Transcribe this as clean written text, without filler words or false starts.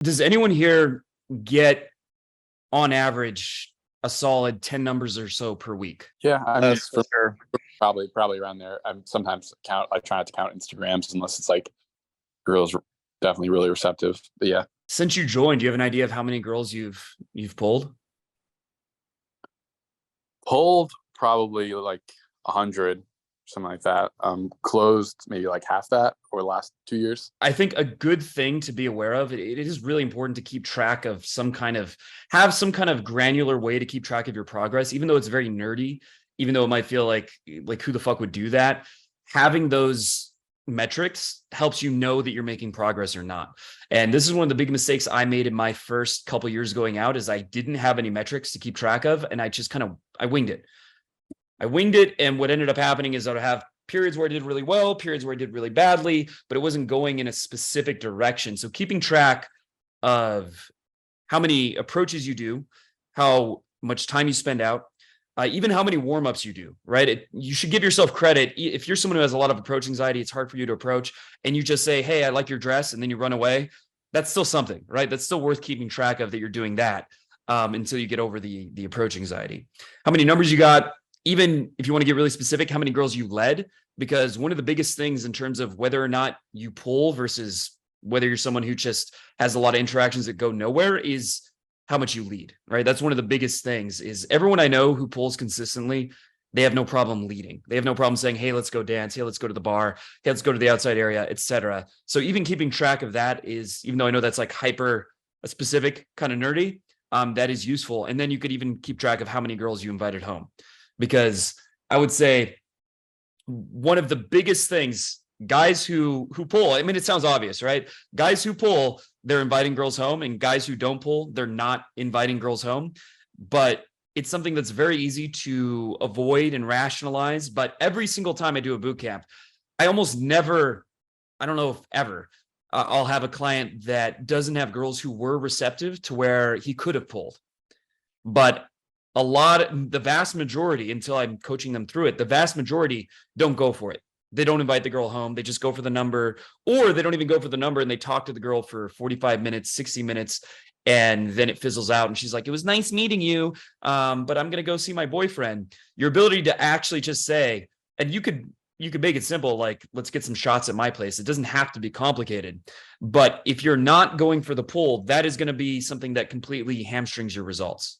Does anyone here get on average a solid 10 numbers or so per week? Yeah, I mean, Yes, for sure. probably around there. I'm sometimes count. I try not to count Instagrams unless it's like girls are definitely really receptive. But yeah, Since you joined, do you have an idea of how many girls you've pulled? pulled probably like 100, something like that. Closed maybe like half that over the last 2 years. I think a good thing to be aware of, it is really important to keep track of have some kind of granular way to keep track of your progress, even though it's very nerdy, even though it might feel like who the fuck would do that? Having those metrics helps you know that you're making progress or not. And this is one of the big mistakes I made in my first couple years going out is I didn't have any metrics to keep track of. And I just I winged it. And what ended up happening is I would have periods where I did really well, periods where I did really badly, but it wasn't going in a specific direction. So keeping track of how many approaches you do, how much time you spend out, even how many warm-ups you do, right? You should give yourself credit. If you're someone who has a lot of approach anxiety, it's hard for you to approach, and you just say, hey, I like your dress, and then you run away. That's still something, right? That's still worth keeping track of that you're doing that until you get over the approach anxiety. How many numbers you got, even if you want to get really specific, how many girls you led, because one of the biggest things in terms of whether or not you pull versus whether you're someone who just has a lot of interactions that go nowhere is how much you lead, right? That's one of the biggest things is everyone I know who pulls consistently, they have no problem leading. They have no problem saying, hey, let's go dance. Hey, let's go to the bar. Hey, let's go to the outside area, etc. So even keeping track of that is, even though I know that's like hyper specific, kind of nerdy, that is useful. And then you could even keep track of how many girls you invited home. Because I would say one of the biggest things, guys who pull, I mean, it sounds obvious, right? Guys who pull, they're inviting girls home, and guys who don't pull, they're not inviting girls home. But it's something that's very easy to avoid and rationalize. But every single time I do a boot camp, I almost never, I don't know if ever, I'll have a client that doesn't have girls who were receptive to where he could have pulled. But the vast majority, until I'm coaching them through it, the vast majority don't go for it. They don't invite the girl home. They just go for the number, or they don't even go for the number and they talk to the girl for 45 minutes, 60 minutes, and then it fizzles out. And she's like, it was nice meeting you, but I'm going to go see my boyfriend. Your ability to actually just say, and you could make it simple, like, let's get some shots at my place. It doesn't have to be complicated. But if you're not going for the pull, that is going to be something that completely hamstrings your results.